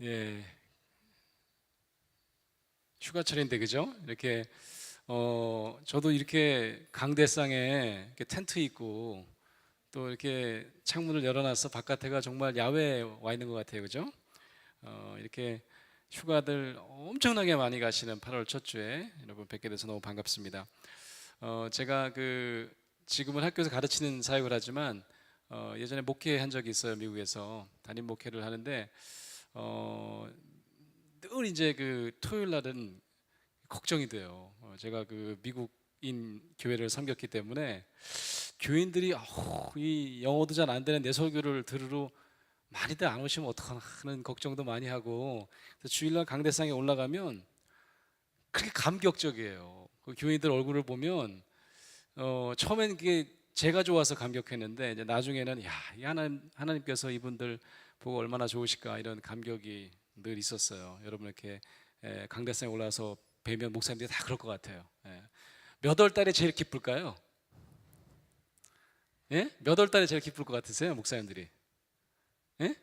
예, 휴가철인데 그죠? 이렇게 저도 이렇게 강대상에 이렇게 텐트 있고 또 이렇게 창문을 열어놔서 바깥에가 정말 야외에 와 있는 것 같아요, 그죠? 이렇게 휴가들 엄청나게 많이 가시는 8월 첫 주에 여러분 뵙게 돼서 너무 반갑습니다. 제가 지금은 학교에서 가르치는 사역을 하지만 예전에 목회한 적이 있어요, 미국에서 담임 목회를 하는데 어, 늘 이제 토요일 날은 걱정이 돼요. 제가 미국인 교회를 섬겼기 때문에 교인들이 이 영어도 잘 안 되는 내 설교를 들으러 많이들 안 오시면 어떡하나 하는 걱정도 많이 하고, 그래서 주일날 강대상에 올라가면 그렇게 감격적이에요. 그 교인들 얼굴을 보면 처음엔 그게 제가 좋아서 감격했는데 이제 나중에는 이 하나님께서 이분들 보고 얼마나 좋으실까 이런 감격이 늘 있었어요. 여러분 이렇게 강대상에 올라서 뵈면 목사님들이 다 그럴 것 같아요. 몇 월 달에 제일 기쁠까요? 예? 몇 월 달에 제일 기쁠 것 같으세요, 목사님들이? 예?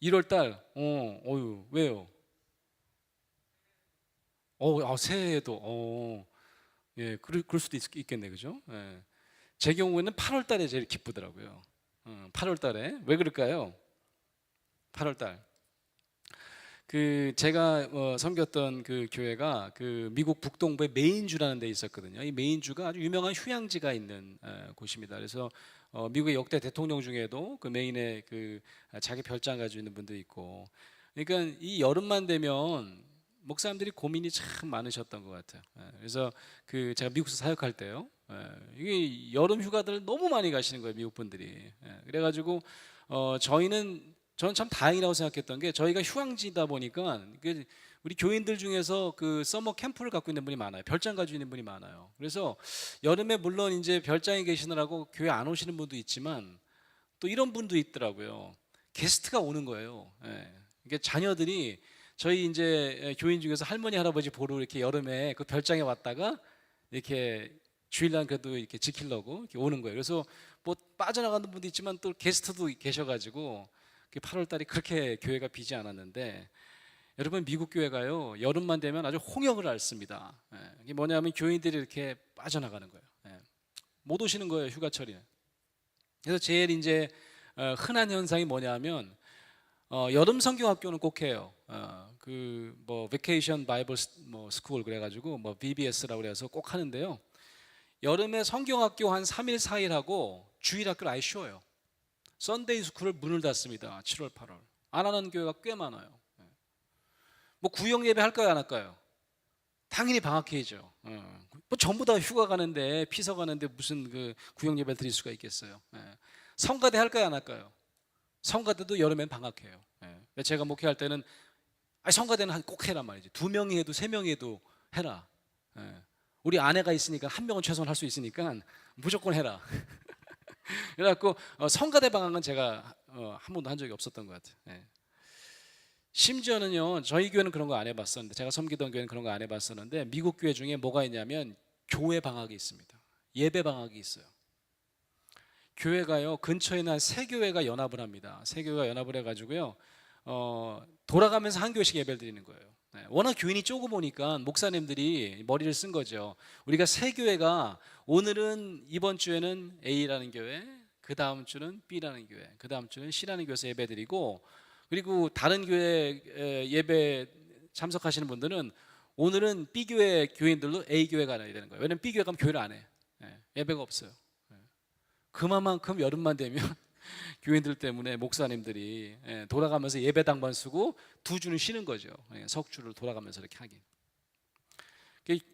1월 달. 어유, 왜요? 새해에도. 예, 그럴 수도 있겠네, 그죠? 예. 제 경우에는 8월 달에 제일 기쁘더라고요. 8월 달에. 왜 그럴까요? 8월 달. 제가 섬겼던 그 교회가 미국 북동부의 메인주라는 데 있었거든요. 이 메인주가 아주 유명한 휴양지가 있는 곳입니다. 그래서 미국의 역대 대통령 중에도 그 메인에 자기 별장 가지고 있는 분도 있고, 그러니까 이 여름만 되면 목사님들이 고민이 참 많으셨던 것 같아요. 그래서 제가 미국에서 사역할 때요, 이게 여름 휴가들을 너무 많이 가시는 거예요, 미국 분들이. 그래가지고 저는 참 다행이라고 생각했던 게, 저희가 휴양지다 보니까 우리 교인들 중에서 서머 캠프를 갖고 있는 분이 많아요. 별장 가지고 있는 분이 많아요. 그래서 여름에 물론 이제 별장에 계시느라고 교회 안 오시는 분도 있지만 또 이런 분도 있더라고요. 게스트가 오는 거예요. 이게 자녀들이 저희 이제 교인 중에서 할머니 할아버지 보러 이렇게 여름에 그 별장에 왔다가 이렇게 주일날 그래도 이렇게 지키려고 이렇게 오는 거예요. 그래서 뭐 빠져나가는 분도 있지만 또 게스트도 계셔가지고 8월 달이 그렇게 교회가 비지 않았는데, 여러분 미국 교회가요 여름만 되면 아주 홍역을 앓습니다. 이게 뭐냐면 교인들이 이렇게 빠져나가는 거예요. 못 오시는 거예요, 휴가철에. 그래서 제일 이제 흔한 현상이 뭐냐면 여름 성경학교는 꼭 해요. 뭐 베케이션 바이블 뭐 스쿨 그래가지고 뭐 VBS라고 그래서 꼭 하는데요. 여름에 성경학교 한 3일 4일 하고 주일학교를 아예 쉬어요. 썬데이 스쿨을 문을 닫습니다. 7월 8월 안 하는 교회가 꽤 많아요. 뭐 구역 예배 할까요, 안 할까요? 당연히 방학회죠. 뭐 전부 다 휴가 가는데, 피서 가는데 무슨 구역 예배를 드릴 수가 있겠어요. 성가대 할까요, 안 할까요? 성가대도 여름엔 방학해요. 제가 목회할 때는 성가대는 꼭 해란 말이지. 2명이 해도 3명이 해도 해라. 우리 아내가 있으니까 한 명은 최소한 할 수 있으니까 무조건 해라. 그래갖고 성가대 방학은 제가 한 번도 한 적이 없었던 것 같아요. 심지어는요, 저희 교회는 그런 거 안 해봤었는데, 제가 섬기던 교회는 그런 거 안 해봤었는데, 미국 교회 중에 뭐가 있냐면 교회 방학이 있습니다. 예배 방학이 있어요. 교회가요 근처에는 한 3교회가 연합을 합니다. 3교회가 연합을 해가지고요 돌아가면서 한 교회씩 예배를 드리는 거예요. 워낙 교인이 조그보니까 목사님들이 머리를 쓴 거죠. 우리가 3교회가 오늘은 이번 주에는 A라는 교회, 그 다음 주는 B라는 교회, 그 다음 주는 C라는 교회에서 예배 드리고, 그리고 다른 교회 예배 참석하시는 분들은 오늘은 B교회 교인들로 A교회 가야 되는 거예요. 왜냐면 B교회 가면 교회를 안 해. 예배가 없어요. 그만큼 여름만 되면 교인들 때문에 목사님들이 돌아가면서 예배당만 쓰고 2주는 쉬는 거죠. 석주를 돌아가면서 이렇게 하긴.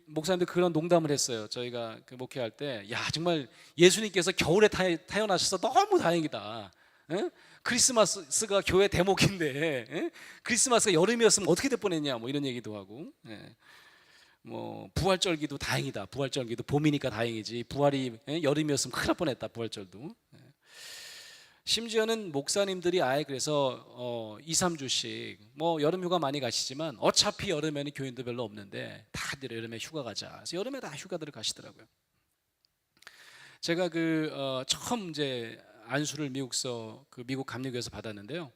목사님들 그런 농담을 했어요. 저희가 목회할 때, 야 정말 예수님께서 겨울에 태어나셔서 너무 다행이다. 크리스마스가 교회 대목인데 크리스마스가 여름이었으면 어떻게 될 뻔했냐, 뭐 이런 얘기도 하고, 뭐 부활절기도 다행이다. 부활절기도 봄이니까 다행이지, 부활이 여름이었으면 큰일 날 뻔했다, 부활절도. 심지어는 목사님들이 아예 그래서 2, 3주씩 뭐 여름휴가 많이 가시지만 어차피 여름에는 교인도 별로 없는데 다들 여름에 휴가 가자. 그래서 여름에 다 휴가들을 가시더라고요. 제가 처음 이제 안수를 미국 감리교에서 받았는데요.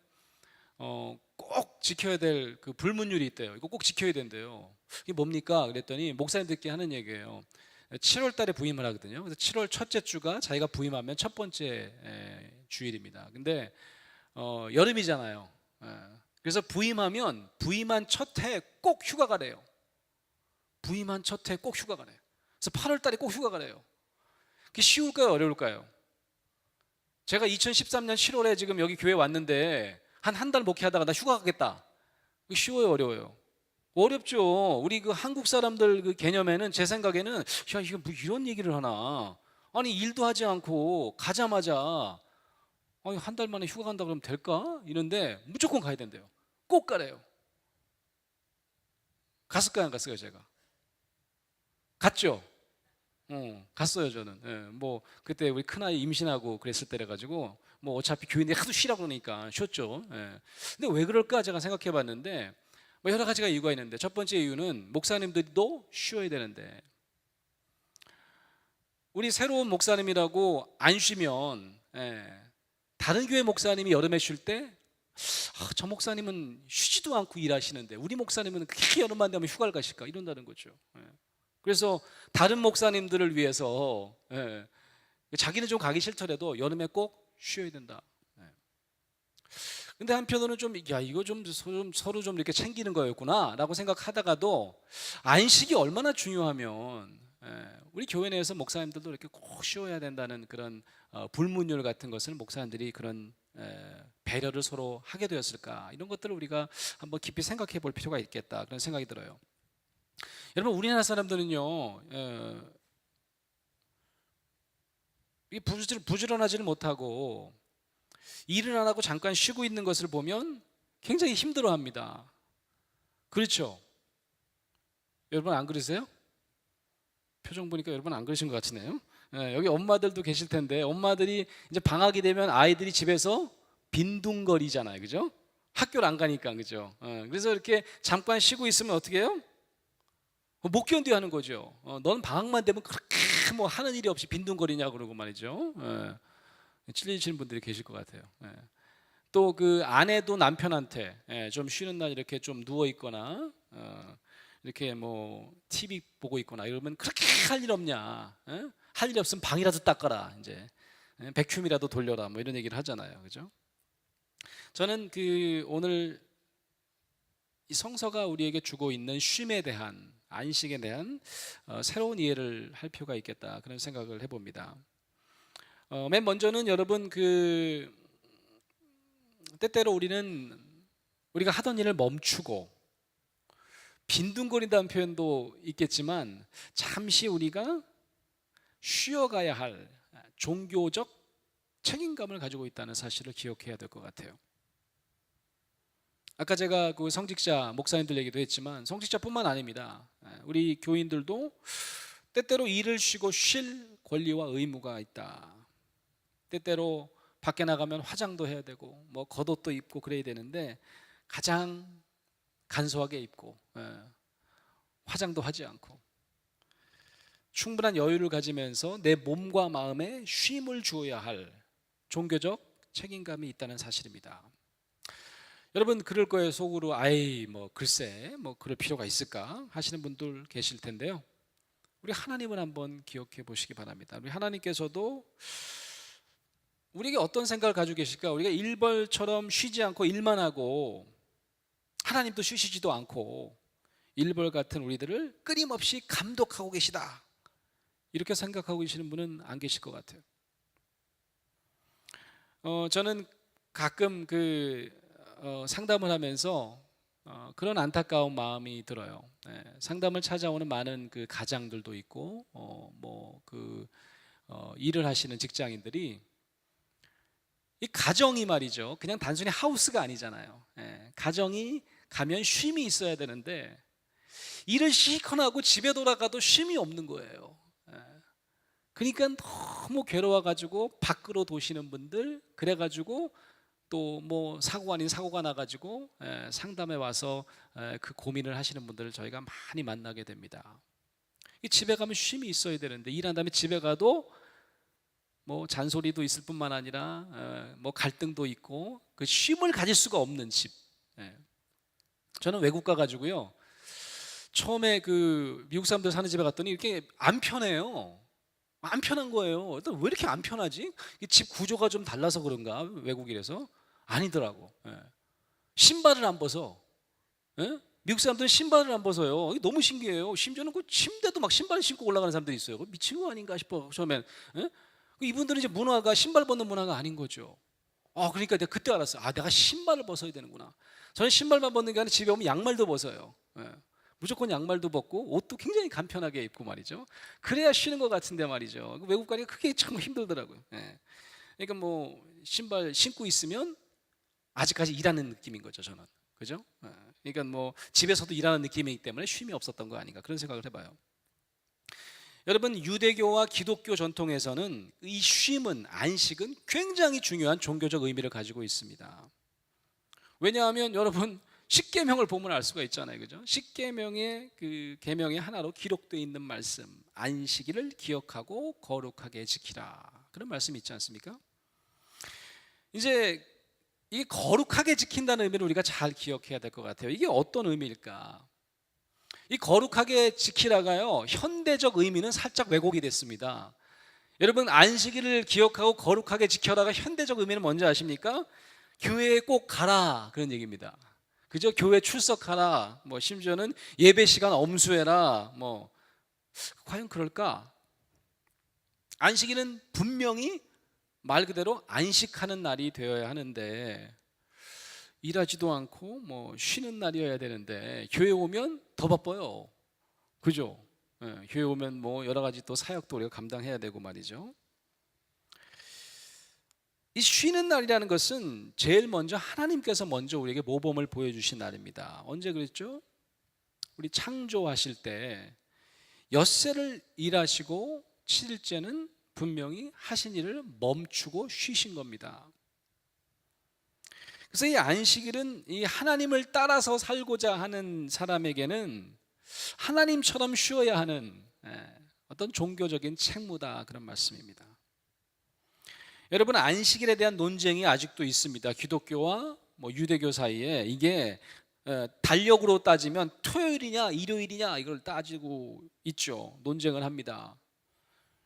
꼭 지켜야 될 그 불문율이 있대요. 이거 꼭 지켜야 된대요. 이게 뭡니까? 그랬더니 목사님들께 하는 얘기예요. 7월 달에 부임을 하거든요. 그래서 7월 첫째 주가 자기가 부임하면 첫 번째 주일입니다. 근데 여름이잖아요. 그래서 부임한 첫 해 꼭 휴가가 래요. 부임한 첫 해 꼭 휴가가 래요. 그래서 8월 달에 꼭 휴가가 래요. 그게 쉬울까요? 어려울까요? 제가 2013년 7월에 지금 여기 교회 왔는데 한 달 목회하다가 나 휴가 가겠다. 쉬워요, 어려워요? 어렵죠. 우리 그 한국 사람들 그 개념에는, 제 생각에는, 야, 이거 뭐 이런 얘기를 하나? 아니, 일도 하지 않고 가자마자 아니, 한 달 만에 휴가 간다 그러면 될까? 이런데 무조건 가야 된대요. 꼭 가래요. 갔을까요, 안 갔을까요, 제가? 갔죠. 갔어요, 저는. 뭐 그때 우리 큰아이 임신하고 그랬을 때래 가지고 뭐 어차피 교인들이 하도 쉬라 그러니까 쉬었죠. 근데 왜 그럴까 제가 생각해 봤는데, 뭐 여러 가지가 이유가 있는데, 첫 번째 이유는 목사님들도 쉬어야 되는데, 우리 새로운 목사님이라고 안 쉬면, 다른 교회 목사님이 여름에 쉴 때, 저 목사님은 쉬지도 않고 일하시는데 우리 목사님은 그렇게 여름만 되면 휴가를 가실까, 이런다는 거죠. 그래서 다른 목사님들을 위해서, 자기는 좀 가기 싫더라도 여름에 꼭 쉬어야 된다. 근데 한편으로는 좀, 야, 이거 좀 서로 좀 이렇게 챙기는 거였구나 라고 생각하다가도, 안식이 얼마나 중요하면 우리 교회 내에서 목사님들도 이렇게 꼭 쉬어야 된다는 그런 불문율 같은 것을 목사님들이 그런 배려를 서로 하게 되었을까, 이런 것들을 우리가 한번 깊이 생각해 볼 필요가 있겠다, 그런 생각이 들어요. 여러분, 우리나라 사람들은요, 부지런하지를 못하고 일을 안 하고 잠깐 쉬고 있는 것을 보면 굉장히 힘들어합니다. 그렇죠? 여러분 안 그러세요? 표정 보니까 여러분 안 그러신 것 같으네요. 여기 엄마들도 계실 텐데, 엄마들이 이제 방학이 되면 아이들이 집에서 빈둥거리잖아요, 그죠? 학교를 안 가니까, 그죠? 그래서 이렇게 잠깐 쉬고 있으면 어떻게 해요? 못 견뎌 하는 거죠. 너는 방학만 되면 그렇게 뭐 하는 일이 없이 빈둥거리냐 그러고 말이죠. 찔리시는 분들이 계실 것 같아요. 또 그 아내도 남편한테 좀 쉬는 날 이렇게 좀 누워 있거나 이렇게 뭐 TV 보고 있거나 이러면, 그렇게 할 일 없냐? 할 일 없으면 방이라도 닦아라, 이제 백큐음이라도 돌려라, 뭐 이런 얘기를 하잖아요, 그죠? 저는 그 오늘 이 성서가 우리에게 주고 있는 쉼에 대한, 안식에 대한 새로운 이해를 할 필요가 있겠다, 그런 생각을 해봅니다. 맨 먼저는 여러분, 그 때때로 우리가 하던 일을 멈추고, 빈둥거린다는 표현도 있겠지만 잠시 우리가 쉬어가야 할 종교적 책임감을 가지고 있다는 사실을 기억해야 될 것 같아요. 아까 제가 그 성직자 목사님들 얘기도 했지만, 성직자뿐만 아닙니다. 우리 교인들도 때때로 일을 쉬고 쉴 권리와 의무가 있다. 때때로 밖에 나가면 화장도 해야 되고 뭐 겉옷도 입고 그래야 되는데, 가장 간소하게 입고 화장도 하지 않고 충분한 여유를 가지면서 내 몸과 마음에 쉼을 주어야 할 종교적 책임감이 있다는 사실입니다. 여러분, 그럴 거예요, 속으로. 아이, 뭐 글쎄 뭐 그럴 필요가 있을까 하시는 분들 계실 텐데요. 우리 하나님을 한번 기억해 보시기 바랍니다. 우리 하나님께서도 우리에게 어떤 생각을 가지고 계실까? 우리가 일벌처럼 쉬지 않고 일만 하고, 하나님도 쉬시지도 않고 일벌 같은 우리들을 끊임없이 감독하고 계시다, 이렇게 생각하고 계시는 분은 안 계실 것 같아요. 저는 가끔 상담을 하면서 그런 안타까운 마음이 들어요. 상담을 찾아오는 많은 그 가장들도 있고, 일을 하시는 직장인들이, 이 가정이 말이죠, 그냥 단순히 하우스가 아니잖아요. 가정이 가면 쉼이 있어야 되는데, 일을 실컷 하고 집에 돌아가도 쉼이 없는 거예요. 그러니까 너무 괴로워가지고 밖으로 도시는 분들, 그래가지고 또 뭐 사고 아닌 사고가 나가지고 상담에 와서 그 고민을 하시는 분들을 저희가 많이 만나게 됩니다. 집에 가면 쉼이 있어야 되는데, 일한 다음에 집에 가도 뭐 잔소리도 있을 뿐만 아니라 뭐 갈등도 있고, 그 쉼을 가질 수가 없는 집, 예. 저는 외국 가가지고요, 처음에 그 미국 사람들 사는 집에 갔더니 이렇게 안 편해요. 안 편한 거예요. 일단 왜 이렇게 안 편하지? 집 구조가 좀 달라서 그런가? 외국이라서 아니더라고. 예. 신발을 안 벗어. 예? 미국 사람들은 신발을 안 벗어요. 이게 너무 신기해요. 심지어는 그 침대도 막 신발 신고 올라가는 사람들이 있어요. 미친 거 아닌가 싶어 처음엔. 예? 이분들은 이제 문화가 신발 벗는 문화가 아닌 거죠. 그러니까 내가 그때 알았어. 내가 신발을 벗어야 되는구나. 저는 신발만 벗는 게 아니라 집에 오면 양말도 벗어요. 예. 무조건 양말도 벗고 옷도 굉장히 간편하게 입고 말이죠. 그래야 쉬는 것 같은데 말이죠. 외국 가니까 그게 참 힘들더라고요. 예. 그러니까 뭐 신발 신고 있으면 아직까지 일하는 느낌인 거죠, 저는. 그죠? 예. 그러니까 뭐 집에서도 일하는 느낌이기 때문에 쉼이 없었던 거 아닌가 그런 생각을 해봐요. 여러분, 유대교와 기독교 전통에서는 이 쉼은, 안식은 굉장히 중요한 종교적 의미를 가지고 있습니다. 왜냐하면 여러분, 십계명을 보면 알 수가 있잖아요, 그죠? 십계명의 그 계명의 하나로 기록되어 있는 말씀, 안식일을 기억하고 거룩하게 지키라, 그런 말씀이 있지 않습니까? 이제 이 거룩하게 지킨다는 의미를 우리가 잘 기억해야 될 것 같아요. 이게 어떤 의미일까? 이 거룩하게 지키라가요, 현대적 의미는 살짝 왜곡이 됐습니다. 여러분, 안식일을 기억하고 거룩하게 지켜라가 현대적 의미는 뭔지 아십니까? 교회에 꼭 가라, 그런 얘기입니다. 그죠? 교회 출석하라, 뭐 심지어는 예배 시간 엄수해라, 뭐 과연 그럴까? 안식일은 분명히 말 그대로 안식하는 날이 되어야 하는데, 일하지도 않고 뭐 쉬는 날이어야 되는데 교회 오면 더 바빠요. 그죠? 예, 교회 오면 뭐 여러 가지 또 사역도 우리가 감당해야 되고 말이죠. 이 쉬는 날이라는 것은 제일 먼저 하나님께서 먼저 우리에게 모범을 보여주신 날입니다. 언제 그랬죠? 우리 창조하실 때 엿새를 일하시고 7일째는 분명히 하신 일을 멈추고 쉬신 겁니다. 그래서 이 안식일은 이 하나님을 따라서 살고자 하는 사람에게는 하나님처럼 쉬어야 하는 어떤 종교적인 책무다, 그런 말씀입니다. 여러분, 안식일에 대한 논쟁이 아직도 있습니다. 기독교와 뭐 유대교 사이에 이게 달력으로 따지면 토요일이냐 일요일이냐 이걸 따지고 있죠. 논쟁을 합니다.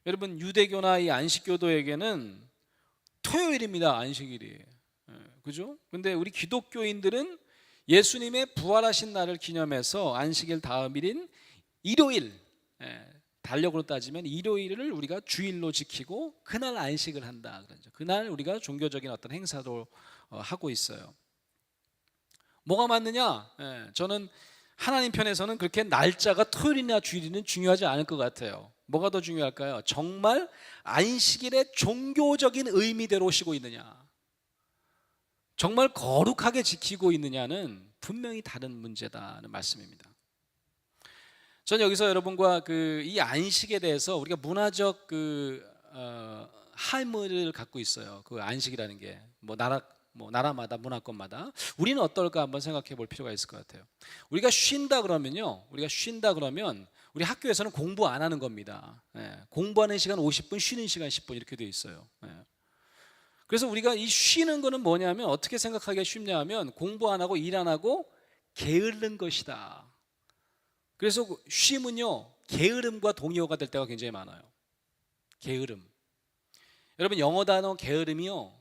여러분, 유대교나 이 안식교도에게는 토요일입니다, 안식일이. 그죠? 근데 우리 기독교인들은 예수님의 부활하신 날을 기념해서 안식일 다음 일인 일요일, 달력으로 따지면 일요일을 우리가 주일로 지키고 그날 안식을 한다, 그러죠. 그날 우리가 종교적인 어떤 행사도 하고 있어요. 뭐가 맞느냐? 저는 하나님 편에서는 그렇게 날짜가 토요일이나 주일이는 중요하지 않을 것 같아요. 뭐가 더 중요할까요? 정말 안식일의 종교적인 의미대로 쉬고 있느냐, 정말 거룩하게 지키고 있느냐는 분명히 다른 문제다는 말씀입니다. 저는 여기서 여러분과 이 안식에 대해서 우리가 문화적 할무를 갖고 있어요. 그 안식이라는 게 나라마다 문화권마다 우리는 어떨까 한번 생각해 볼 필요가 있을 것 같아요. 우리가 쉰다 그러면 우리 학교에서는 공부 안 하는 겁니다. 공부하는 시간 50분, 쉬는 시간 10분 이렇게 돼 있어요. 그래서 우리가 이 쉬는 거는 뭐냐면, 어떻게 생각하기가 쉽냐 하면 공부 안 하고 일 안 하고 게으른 것이다. 그래서 쉼은요, 게으름과 동의어가 될 때가 굉장히 많아요. 게으름. 여러분, 영어 단어 게으름이요,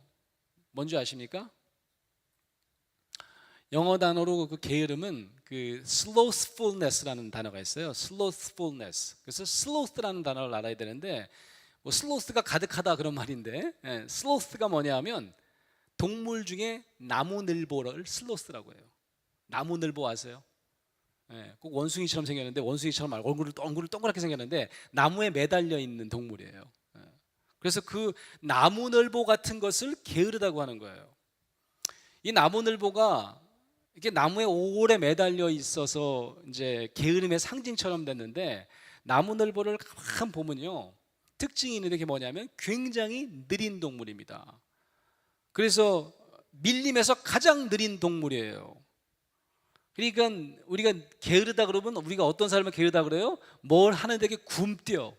뭔지 아십니까? 영어 단어로 그 게으름은 slothfulness라는 단어가 있어요. slothfulness. 그래서 sloth라는 단어를 알아야 되는데, 뭐 슬로스가 가득하다 그런 말인데, 슬로스가 뭐냐면 동물 중에 나무늘보를 슬로스라고 해요. 나무늘보 아세요? 꼭 원숭이처럼 생겼는데, 원숭이처럼 말고 얼굴을 동그랗게 생겼는데 나무에 매달려 있는 동물이에요. 그래서 그 나무늘보 같은 것을 게으르다고 하는 거예요. 이 나무늘보가 이렇게 나무에 오래 매달려 있어서 이제 게으름의 상징처럼 됐는데, 나무늘보를 가만 보면요, 특징이 있는데 그게 뭐냐면 굉장히 느린 동물입니다. 그래서 밀림에서 가장 느린 동물이에요. 그러니까 우리가 게으르다 그러면 우리가 어떤 사람을 게으르다 그래요? 뭘 하는데 되게 굼뛰어,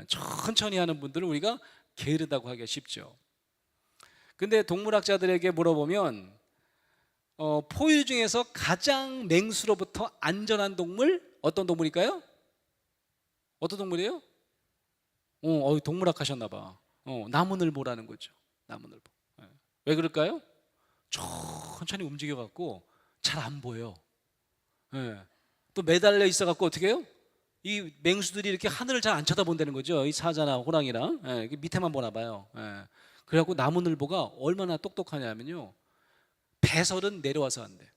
천천히 하는 분들을 우리가 게으르다고 하기가 쉽죠. 근데 동물학자들에게 물어보면 포유 중에서 가장 맹수로부터 안전한 동물 어떤 동물일까요? 어떤 동물이에요? 동물학 하셨나 봐. 나무늘보라는 거죠. 나무늘보. 예. 왜 그럴까요? 천천히 움직여 갖고 잘 안 보여. 예. 또 매달려 있어 갖고 어떻게 해요? 이 맹수들이 이렇게 하늘을 잘 안 쳐다본다는 거죠. 이 사자나 호랑이랑 밑에만 보나 봐요. 그래갖고 나무늘보가 얼마나 똑똑하냐면요, 배설은 내려와서 한대.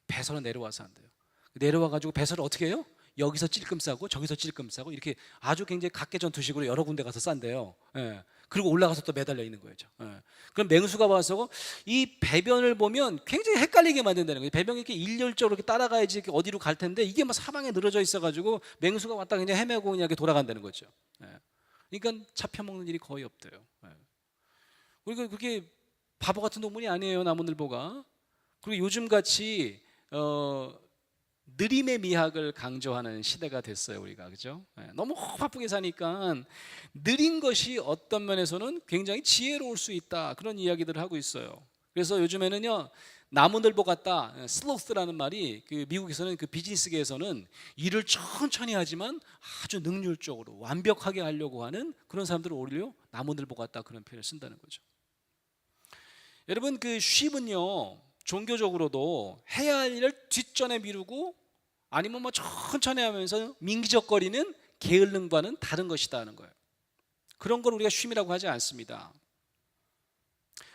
배설은 내려와서 한대요. 내려와 가지고 배설을 어떻게 해요? 여기서 찔끔 싸고 저기서 찔끔 싸고 이렇게 아주 굉장히 각개전투식으로 여러 군데 가서 싼대요. 그리고 올라가서 또 매달려 있는 거죠. 그럼 맹수가 와서 이 배변을 보면 굉장히 헷갈리게 만든다는 거예요. 배변이 이렇게 일렬적으로 이렇게 따라가야지 이렇게 어디로 갈 텐데 이게 막 사방에 늘어져 있어가지고 맹수가 왔다 그냥 헤매고 그냥 이렇게 돌아간다는 거죠. 그러니까 잡혀먹는 일이 거의 없대요. 우리가 그렇게 바보 같은 동물이 아니에요, 나무늘보가. 그리고 요즘같이 느림의 미학을 강조하는 시대가 됐어요, 우리가. 그죠? 너무 바쁘게 사니까 느린 것이 어떤 면에서는 굉장히 지혜로울 수 있다, 그런 이야기들을 하고 있어요. 그래서 요즘에는요, 나무늘보 같다, 슬로스라는 말이 그 미국에서는 그 비즈니스계에서는 일을 천천히 하지만 아주 능률적으로 완벽하게 하려고 하는 그런 사람들을 오히려 나무늘보 같다, 그런 표현을 쓴다는 거죠. 여러분, 그 쉼은요, 종교적으로도 해야 할 일을 뒷전에 미루고 아니면 뭐 천천히 하면서 민기적거리는 게을름과는 다른 것이다 하는 거예요. 그런 걸 우리가 쉼이라고 하지 않습니다.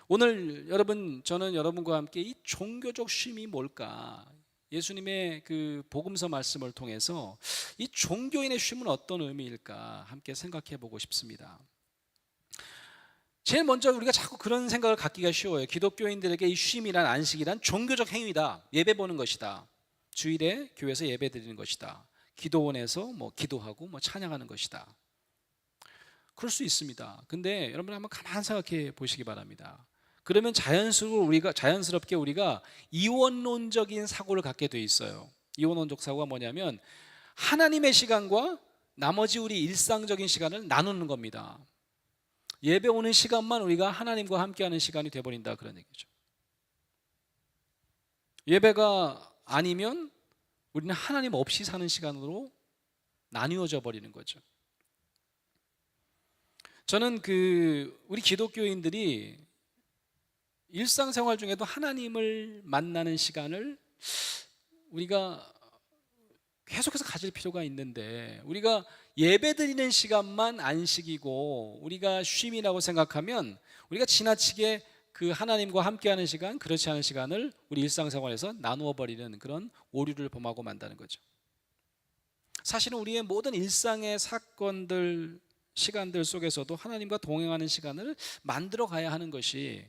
오늘 저는 여러분과 함께 이 종교적 쉼이 뭘까, 예수님의 그 복음서 말씀을 통해서 이 종교인의 쉼은 어떤 의미일까 함께 생각해 보고 싶습니다. 제일 먼저 우리가 자꾸 그런 생각을 갖기가 쉬워요. 기독교인들에게 이 쉼이란, 안식이란 종교적 행위다, 예배 보는 것이다, 주일에 교회에서 예배 드리는 것이다, 기도원에서 뭐 기도하고 뭐 찬양하는 것이다. 그럴 수 있습니다. 근데 여러분 한번 가만 생각해 보시기 바랍니다. 그러면 자연스럽게 우리가 이원론적인 사고를 갖게 돼 있어요. 이원론적 사고가 뭐냐면 하나님의 시간과 나머지 우리 일상적인 시간을 나누는 겁니다. 예배 오는 시간만 우리가 하나님과 함께하는 시간이 돼버린다, 그런 얘기죠. 예배가 아니면 우리는 하나님 없이 사는 시간으로 나뉘어져 버리는 거죠. 저는 우리 기독교인들이 일상생활 중에도 하나님을 만나는 시간을 우리가 계속해서 가질 필요가 있는데, 우리가 예배드리는 시간만 안식이고 우리가 쉼이라고 생각하면 우리가 지나치게 그 하나님과 함께하는 시간, 그렇지 않은 시간을 우리 일상생활에서 나누어 버리는 그런 오류를 범하고 만다는 거죠. 사실은 우리의 모든 일상의 사건들, 시간들 속에서도 하나님과 동행하는 시간을 만들어 가야 하는 것이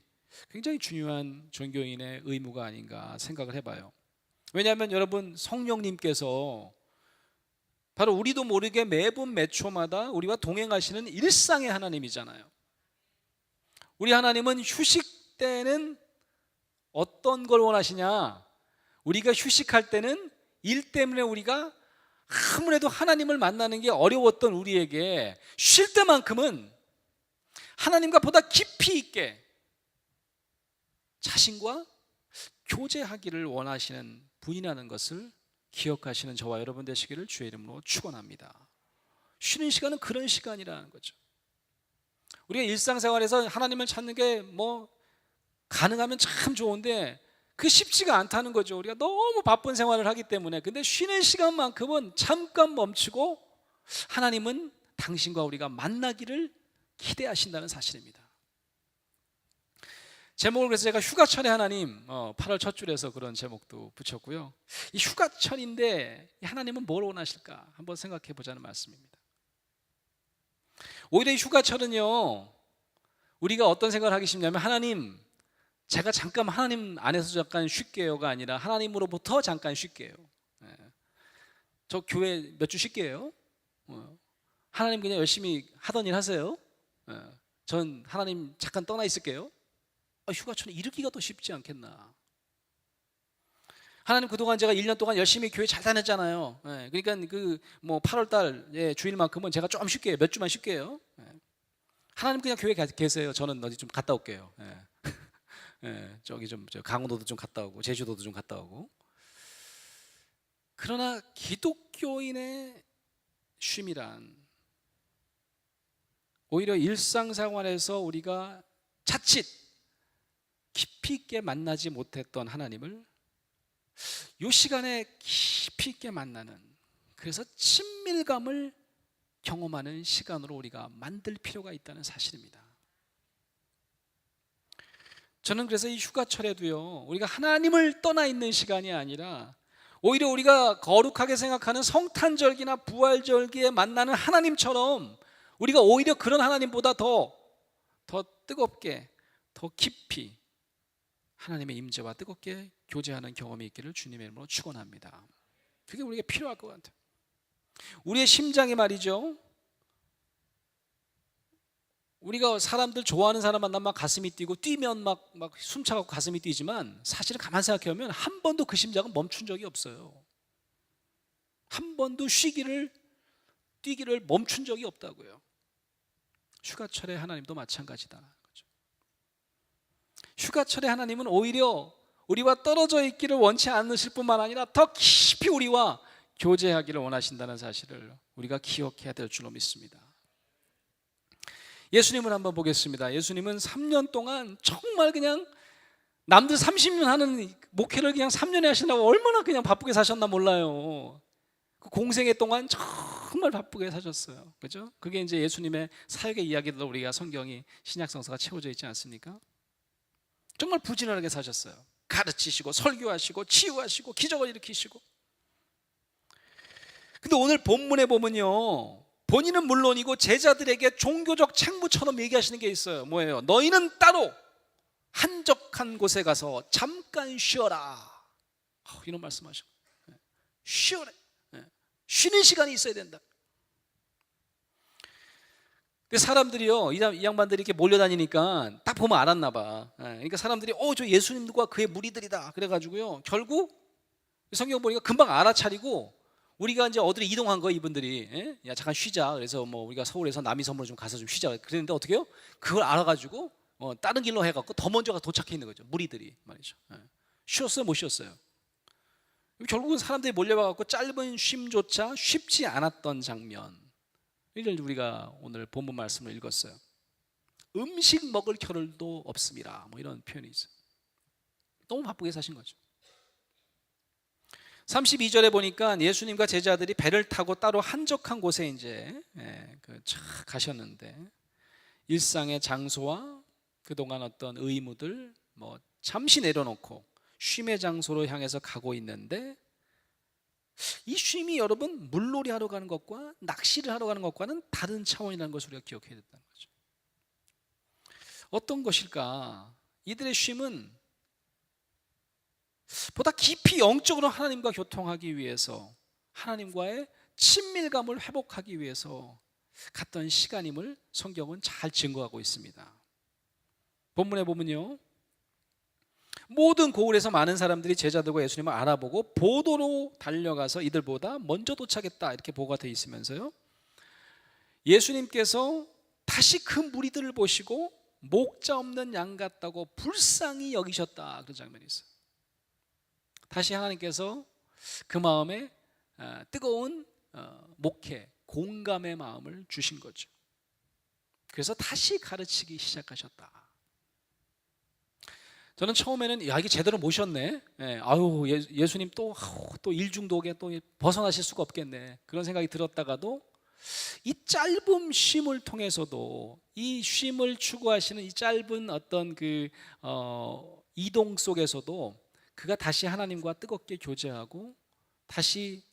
굉장히 중요한 종교인의 의무가 아닌가 생각을 해봐요. 왜냐하면 여러분, 성령님께서 바로 우리도 모르게 매분 매초마다 우리와 동행하시는 일상의 하나님이잖아요. 우리 하나님은 휴식 때는 어떤 걸 원하시냐? 우리가 휴식할 때는 일 때문에 우리가 아무래도 하나님을 만나는 게 어려웠던 우리에게 쉴 때만큼은 하나님과 보다 깊이 있게 자신과 교제하기를 원하시는 분이라는 것을 기억하시는 저와 여러분 되시기를 주의 이름으로 축원합니다. 쉬는 시간은 그런 시간이라는 거죠. 우리가 일상생활에서 하나님을 찾는 게 뭐 가능하면 참 좋은데 그게 쉽지가 않다는 거죠. 우리가 너무 바쁜 생활을 하기 때문에. 근데 쉬는 시간만큼은 잠깐 멈추고 하나님은 당신과 우리가 만나기를 기대하신다는 사실입니다. 제목을 그래서 제가 휴가철의 하나님, 8월 첫 줄에서 그런 제목도 붙였고요. 이 휴가철인데 하나님은 뭘 원하실까 한번 생각해 보자는 말씀입니다. 오히려 이 휴가철은요, 우리가 어떤 생각을 하기 쉽냐면, 하나님, 제가 잠깐 하나님 안에서 잠깐 쉴게요가 아니라 하나님으로부터 잠깐 쉴게요. 저 교회 몇 주 쉴게요. 하나님 그냥 열심히 하던 일 하세요. 전 하나님 잠깐 떠나 있을게요. 휴가철에 이르기가 더 쉽지 않겠나. 하나님, 그동안 제가 1년 동안 열심히 교회 잘 다녔잖아요. 그러니까 8월 달 주일만큼은 제가 좀 쉴게요. 몇 주만 쉴게요. 하나님 그냥 교회 계세요. 저는 어디 좀 갔다 올게요. 저기 좀 강원도도 좀 갔다 오고 제주도도 좀 갔다 오고. 그러나 기독교인의 쉼이란 오히려 일상생활에서 우리가 자칫 깊이 있게 만나지 못했던 하나님을 이 시간에 깊이 있게 만나는, 그래서 친밀감을 경험하는 시간으로 우리가 만들 필요가 있다는 사실입니다. 저는 그래서 이 휴가철에도요, 우리가 하나님을 떠나 있는 시간이 아니라 오히려 우리가 거룩하게 생각하는 성탄절기나 부활절기에 만나는 하나님처럼 우리가 오히려 그런 하나님보다 더 뜨겁게, 더 깊이 하나님의 임재와 뜨겁게 교제하는 경험이 있기를 주님의 이름으로 축원합니다. 그게 우리에게 필요할 것 같아요. 우리의 심장이 말이죠, 우리가 사람들 좋아하는 사람 만나면 막 가슴이 뛰고 뛰면 막 숨차고 가슴이 뛰지만 사실은 가만 생각해보면 한 번도 그 심장은 멈춘 적이 없어요. 한 번도 뛰기를 멈춘 적이 없다고요. 휴가철에 하나님도 마찬가지다. 그렇죠? 휴가철에 하나님은 오히려 우리와 떨어져 있기를 원치 않으실 뿐만 아니라 더 깊이 우리와 교제하기를 원하신다는 사실을 우리가 기억해야 될 줄로 믿습니다. 예수님을 한번 보겠습니다. 예수님은 3년 동안 정말 그냥 남들 30년 하는 목회를 그냥 3년에 하시려고 얼마나 그냥 바쁘게 사셨나 몰라요. 그 공생애 동안 정말 바쁘게 사셨어요. 그죠? 그게 이제 예수님의 사역의 이야기들로 우리가 성경이 신약 성서가 채워져 있지 않습니까? 정말 부지런하게 사셨어요. 가르치시고 설교하시고 치유하시고 기적을 일으키시고. 근데 오늘 본문에 보면요, 본인은 물론이고 제자들에게 종교적 책무처럼 얘기하시는 게 있어요. 뭐예요? 너희는 따로 한적한 곳에 가서 잠깐 쉬어라. 이런 말씀하셔. 쉬어라. 쉬는 시간이 있어야 된다. 근데 사람들이요, 이 양반들이 이렇게 몰려다니니까 딱 보면 알았나 봐. 그러니까 사람들이 저 예수님과 그의 무리들이다 그래가지고요, 결국 성경 보니까 금방 알아차리고 우리가 이제 어디로 이동한 거예요, 이분들이. 야, 잠깐 쉬자. 그래서 뭐 우리가 서울에서 남이섬으로 좀 가서 좀 쉬자. 그랬는데 어떻게 해요? 그걸 알아가지고 다른 길로 해갖고 더 먼저 도착해 있는 거죠, 무리들이 말이죠. 쉬었어요, 못 쉬었어요? 결국은 사람들이 몰려와갖고 짧은 쉼조차 쉽지 않았던 장면, 이를 우리가 오늘 본문 말씀을 읽었어요. 음식 먹을 겨를도 없습니다. 뭐 이런 표현이 있어요. 너무 바쁘게 사신 거죠. 32절에 보니까 예수님과 제자들이 배를 타고 따로 한적한 곳에 이제 가셨는데, 일상의 장소와 그동안 어떤 의무들 뭐 잠시 내려놓고 쉼의 장소로 향해서 가고 있는데, 이 쉼이 여러분 물놀이 하러 가는 것과 낚시를 하러 가는 것과는 다른 차원이라는 것을 우리가 기억해야 된다는 거죠. 어떤 것일까? 이들의 쉼은 보다 깊이 영적으로 하나님과 교통하기 위해서, 하나님과의 친밀감을 회복하기 위해서 갔던 시간임을 성경은 잘 증거하고 있습니다. 본문에 보면요, 모든 고을에서 많은 사람들이 제자들과 예수님을 알아보고 보도로 달려가서 이들보다 먼저 도착했다 이렇게 보고가 되어 있으면서요, 예수님께서 다시 그 무리들을 보시고 목자 없는 양 같다고 불쌍히 여기셨다, 그런 장면이 있어요. 다시 하나님께서 그 마음에 뜨거운 목회, 공감의 마음을 주신 거죠. 그래서 다시 가르치기 시작하셨다. 저는 처음에는 이게 제대로 모셨네. 예수님 또 일중독에 또 벗어나실 수가 없겠네, 그런 생각이 들었다가도 이 짧은 쉼을 통해서도, 이 쉼을 추구하시는 이 짧은 어떤 이동 속에서도 그가 다시 하나님과 뜨겁게 교제하고 다시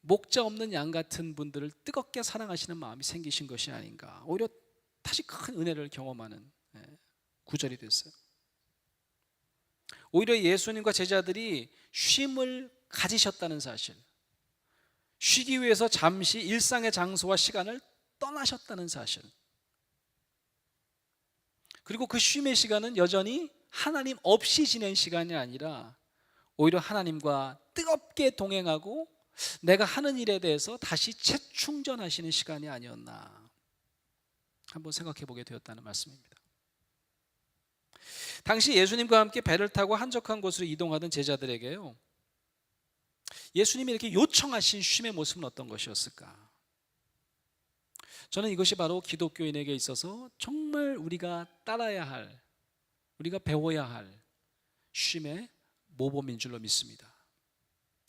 목자 없는 양 같은 분들을 뜨겁게 사랑하시는 마음이 생기신 것이 아닌가, 오히려 다시 큰 은혜를 경험하는 구절이 됐어요. 오히려 예수님과 제자들이 쉼을 가지셨다는 사실, 쉬기 위해서 잠시 일상의 장소와 시간을 떠나셨다는 사실, 그리고 그 쉼의 시간은 여전히 하나님 없이 지낸 시간이 아니라 오히려 하나님과 뜨겁게 동행하고 내가 하는 일에 대해서 다시 재충전하시는 시간이 아니었나 한번 생각해 보게 되었다는 말씀입니다. 당시 예수님과 함께 배를 타고 한적한 곳으로 이동하던 제자들에게요, 예수님이 이렇게 요청하신 쉼의 모습은 어떤 것이었을까? 저는 이것이 바로 기독교인에게 있어서 정말 우리가 따라야 할, 우리가 배워야 할 쉼의 모범인 줄로 믿습니다.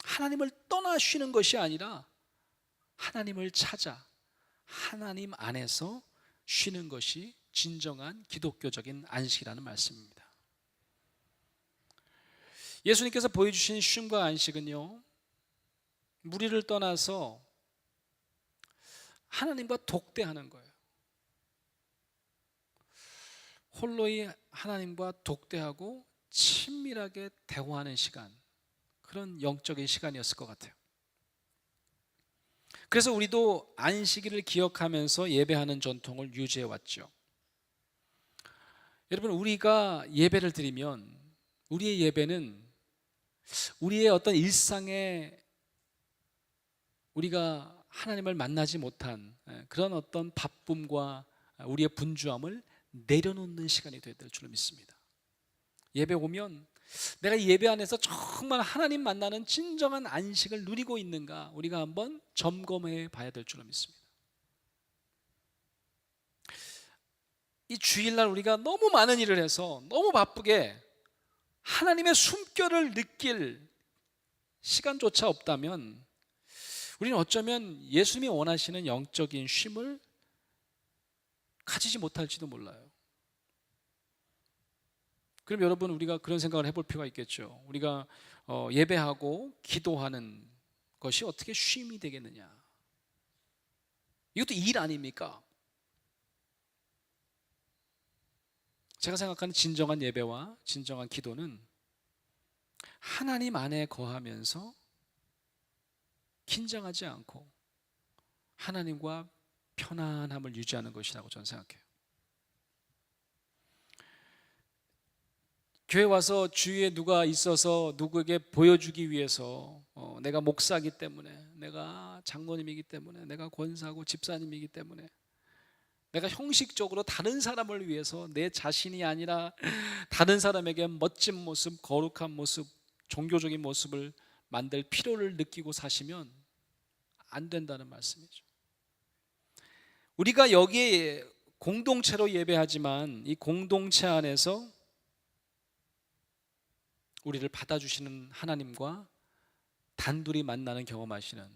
하나님을 떠나 쉬는 것이 아니라 하나님을 찾아 하나님 안에서 쉬는 것이 진정한 기독교적인 안식이라는 말씀입니다. 예수님께서 보여주신 쉼과 안식은요, 무리를 떠나서 하나님과 독대하는 거예요. 홀로이 하나님과 독대하고 친밀하게 대화하는 시간, 그런 영적인 시간이었을 것 같아요. 그래서 우리도 안식일을 기억하면서 예배하는 전통을 유지해 왔죠. 여러분, 우리가 예배를 드리면 우리의 예배는 우리의 어떤 일상에 우리가 하나님을 만나지 못한 그런 어떤 바쁨과 우리의 분주함을 내려놓는 시간이 되어야 될 줄로 믿습니다. 예배 오면 내가 예배 안에서 정말 하나님 만나는 진정한 안식을 누리고 있는가, 우리가 한번 점검해 봐야 될 줄로 믿습니다. 이 주일날 우리가 너무 많은 일을 해서 너무 바쁘게 하나님의 숨결을 느낄 시간조차 없다면 우리는 어쩌면 예수님이 원하시는 영적인 쉼을 가지지 못할지도 몰라요. 그럼 여러분, 우리가 그런 생각을 해볼 필요가 있겠죠. 우리가 예배하고 기도하는 것이 어떻게 쉼이 되겠느냐? 이것도 일 아닙니까? 제가 생각하는 진정한 예배와 진정한 기도는 하나님 안에 거하면서 긴장하지 않고 하나님과 편안함을 유지하는 것이라고 저는 생각해요. 교회 와서 주위에 누가 있어서 누구에게 보여주기 위해서 내가 목사이기 때문에, 내가 장로님이기 때문에, 내가 권사고 집사님이기 때문에, 내가 형식적으로 다른 사람을 위해서 내 자신이 아니라 다른 사람에게 멋진 모습, 거룩한 모습, 종교적인 모습을 만들 필요를 느끼고 사시면 안 된다는 말씀이죠. 우리가 여기에 공동체로 예배하지만 이 공동체 안에서 우리를 받아주시는 하나님과 단둘이 만나는 경험하시는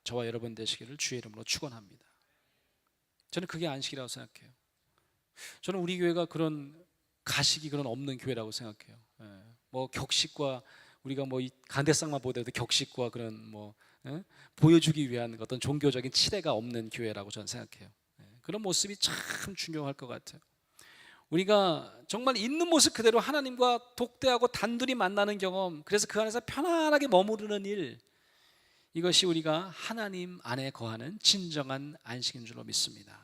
저와 여러분 되시기를 주의 이름으로 축원합니다. 저는 그게 안식이라고 생각해요. 저는 우리 교회가 그런 가식이 그런 없는 교회라고 생각해요. 뭐 격식과 우리가 뭐 이 간대상만 보더라도 격식과 그런 뭐 보여주기 위한 어떤 종교적인 칠해가 없는 교회라고 저는 생각해요. 그런 모습이 참 중요할 것 같아요. 우리가 정말 있는 모습 그대로 하나님과 독대하고 단둘이 만나는 경험, 그래서 그 안에서 편안하게 머무르는 일, 이것이 우리가 하나님 안에 거하는 진정한 안식인 줄로 믿습니다.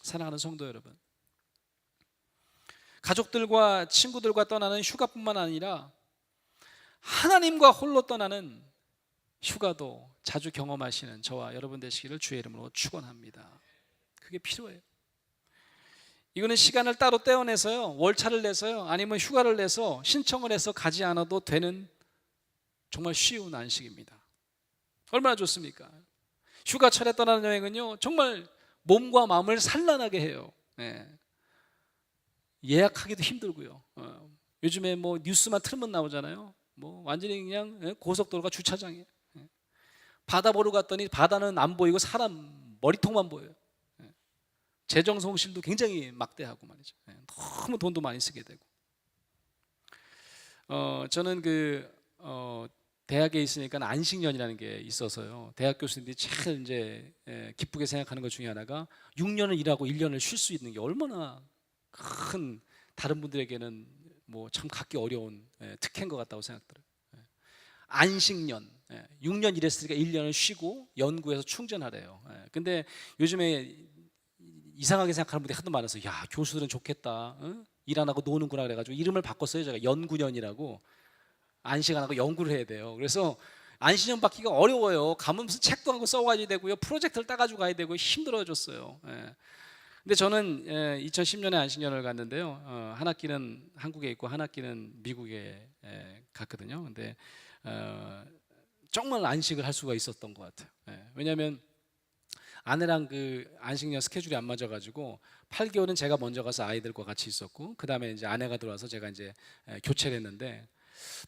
사랑하는 성도 여러분, 가족들과 친구들과 떠나는 휴가뿐만 아니라 하나님과 홀로 떠나는 휴가도 자주 경험하시는 저와 여러분 되시기를 주의 이름으로 축원합니다. 그게 필요해요. 이거는 시간을 따로 떼어내서요, 월차를 내서요, 아니면 휴가를 내서 신청을 해서 가지 않아도 되는 정말 쉬운 안식입니다. 얼마나 좋습니까? 휴가철에 떠나는 여행은요, 정말 몸과 마음을 산란하게 해요. 예약하기도 힘들고요. 요즘에 뭐 뉴스만 틀면 나오잖아요. 뭐 완전히 그냥 고속도로가 주차장이에요. 바다 보러 갔더니 바다는 안 보이고 사람 머리통만 보여요. 재정 손실도 굉장히 막대하고 말이죠. 너무 돈도 많이 쓰게 되고. 저는 대학에 있으니까 안식년이라는 게 있어서요. 대학 교수님들이 제일 이제 기쁘게 생각하는 것 중에 하나가 6년을 일하고 1년을 쉴 수 있는 게 얼마나 큰, 다른 분들에게는 뭐 참 갖기 어려운 특혜인 것 같다고 생각들어요. 안식년, 6년 일했으니까 1년을 쉬고 연구해서 충전하래요. 근데 요즘에 이상하게 생각하는 분들이 하도 많아서, 야, 교수들은 좋겠다, 일 안 하고 노는구나 그래가지고 이름을 바꿨어요. 제가 연구년이라고. 안식 안 하고 연구를 해야 돼요. 그래서 안식년 받기가 어려워요. 가면 무슨 책도 하고 써가야 되고요, 프로젝트를 따가지고 가야 되고 힘들어졌어요. 근데 저는 2010년에 안식년을 갔는데요. 한 학기는 한국에 있고 한 학기는 미국에 갔거든요. 근데 정말 안식을 할 수가 있었던 것 같아요. 왜냐하면 아내랑 그 안식년 스케줄이 안 맞아가지고 8개월은 제가 먼저 가서 아이들과 같이 있었고 그 다음에 이제 아내가 들어와서 제가 이제 교체를 했는데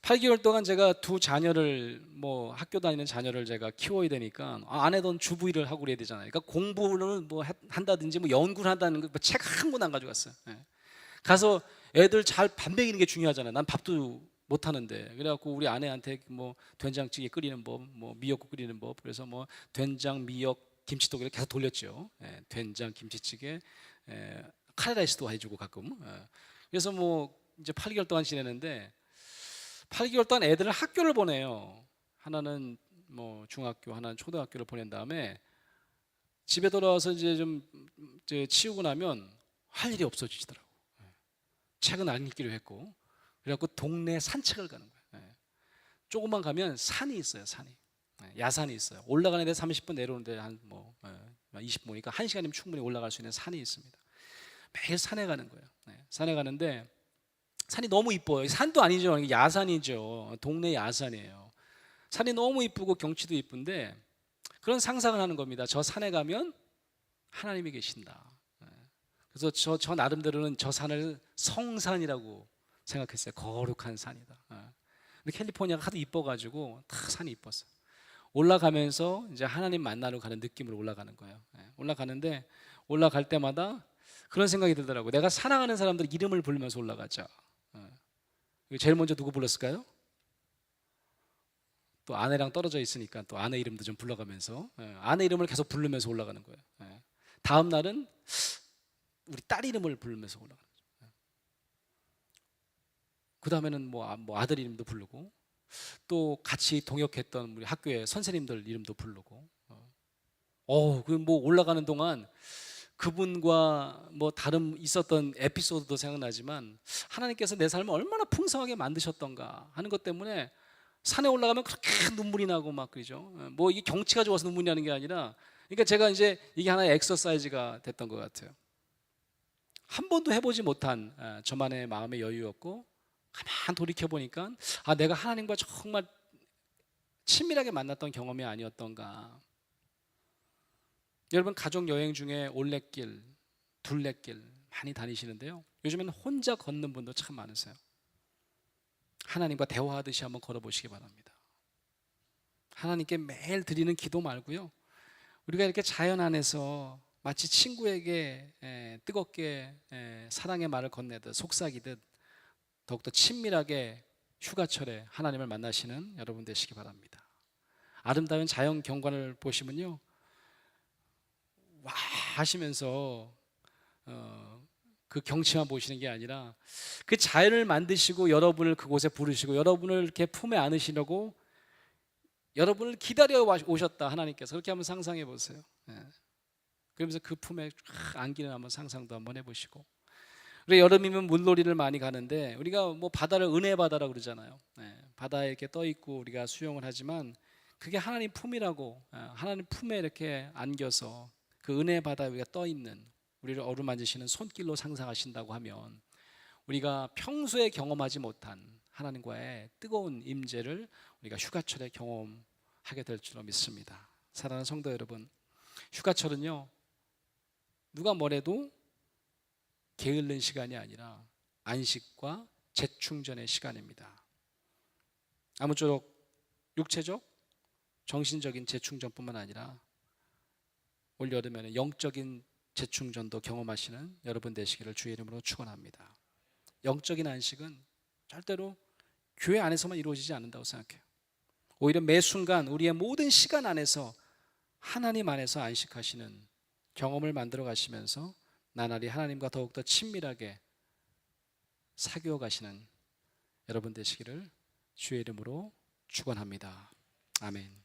8개월 동안 제가 두 자녀를 뭐 학교 다니는 자녀를 제가 키워야 되니까 아내던 주부 일을 하고 그래야 되잖아요. 그러니까 공부를 뭐 한다든지 뭐 연구를 한다는 거 책 한 권 안 가져갔어요. 가서 애들 잘 밥 먹이는 게 중요하잖아요. 난 밥도 못 하는데 그래갖고 우리 아내한테 뭐 된장찌개 끓이는 법, 뭐 미역국 끓이는 법, 그래서 뭐 된장, 미역, 김치도 계속 돌렸죠. 된장, 김치찌개, 카레라이스도 해주고 가끔. 그래서 뭐 이제 8개월 동안 지내는데 8개월 동안 애들을 학교를 보내요. 하나는 뭐 중학교, 하나는 초등학교를 보낸 다음에 집에 돌아와서 이제 좀 이제 치우고 나면 할 일이 없어지더라고. 책은 안 읽기로 했고, 그래갖고 동네 산책을 가는 거예요. 조금만 가면 산이 있어요, 산이. 야산이 있어요. 올라가는데 30분, 내려오는데 한 뭐 20분이니까 1시간이면 충분히 올라갈 수 있는 산이 있습니다. 매일 산에 가는 거예요. 산에 가는데 산이 너무 이뻐요. 산도 아니죠, 야산이죠. 동네 야산이에요. 산이 너무 이쁘고 경치도 이쁜데 그런 상상을 하는 겁니다. 저 산에 가면 하나님이 계신다. 그래서 저 나름대로는 저 산을 성산이라고 생각했어요. 거룩한 산이다. 근데 캘리포니아가 하도 이뻐가지고 다 산이 이뻤어요. 올라가면서 이제 하나님 만나러 가는 느낌으로 올라가는 거예요. 올라가는데 올라갈 때마다 그런 생각이 들더라고요. 내가 사랑하는 사람들 이름을 부르면서 올라가자. 제일 먼저 누구 불렀을까요? 또 아내랑 떨어져 있으니까 또 아내 이름도 좀 불러가면서 아내 이름을 계속 부르면서 올라가는 거예요. 다음 날은 우리 딸 이름을 부르면서 올라가는 거죠. 그 다음에는 뭐 아들 이름도 부르고 또 같이 동역했던 우리 학교의 선생님들 이름도 부르고 그 뭐 올라가는 동안 그분과 뭐 다른 있었던 에피소드도 생각나지만 하나님께서 내 삶을 얼마나 풍성하게 만드셨던가 하는 것 때문에 산에 올라가면 그렇게 눈물이 나고 막 그러죠. 뭐 이게 경치가 좋아서 눈물이 나는 게 아니라 그러니까 제가 이제 이게 하나의 엑서사이즈가 됐던 것 같아요. 한 번도 해보지 못한 저만의 마음의 여유였고 가만 돌이켜 보니까 내가 하나님과 정말 친밀하게 만났던 경험이 아니었던가. 여러분 가족 여행 중에 올레길, 둘레길 많이 다니시는데요. 요즘에는 혼자 걷는 분도 참 많으세요. 하나님과 대화하듯이 한번 걸어보시기 바랍니다. 하나님께 매일 드리는 기도 말고요. 우리가 이렇게 자연 안에서 마치 친구에게 뜨겁게 사랑의 말을 건네듯 속삭이듯 더욱더 친밀하게 휴가철에 하나님을 만나시는 여러분 되시기 바랍니다. 아름다운 자연 경관을 보시면요, 와 하시면서 그 경치만 보시는 게 아니라 그 자연을 만드시고 여러분을 그곳에 부르시고 여러분을 이렇게 품에 안으시려고 여러분을 기다려 오셨다 하나님께서. 그렇게 한번 상상해 보세요. 그러면서 그 품에 안기는 한번 상상도 한번 해보시고, 우리 여름이면 물놀이를 많이 가는데 우리가 뭐 바다를 은혜 바다라고 그러잖아요. 바다에 이렇게 떠 있고 우리가 수영을 하지만 그게 하나님 품이라고, 하나님 품에 이렇게 안겨서 그 은혜 바다에 우리가 떠 있는 우리를 어루만지시는 손길로 상상하신다고 하면 우리가 평소에 경험하지 못한 하나님과의 뜨거운 임재를 우리가 휴가철에 경험하게 될 줄로 믿습니다. 사랑하는 성도 여러분, 휴가철은요 누가 뭐래도 게으른 시간이 아니라 안식과 재충전의 시간입니다. 아무쪼록 육체적, 정신적인 재충전뿐만 아니라 올 여름에는 영적인 재충전도 경험하시는 여러분 되시기를 주의 이름으로 축원합니다. 영적인 안식은 절대로 교회 안에서만 이루어지지 않는다고 생각해요. 오히려 매 순간 우리의 모든 시간 안에서 하나님 안에서 안식하시는 경험을 만들어 가시면서 나날이 하나님과 더욱더 친밀하게 사귀어 가시는 여러분 되시기를 주의 이름으로 축원합니다. 아멘.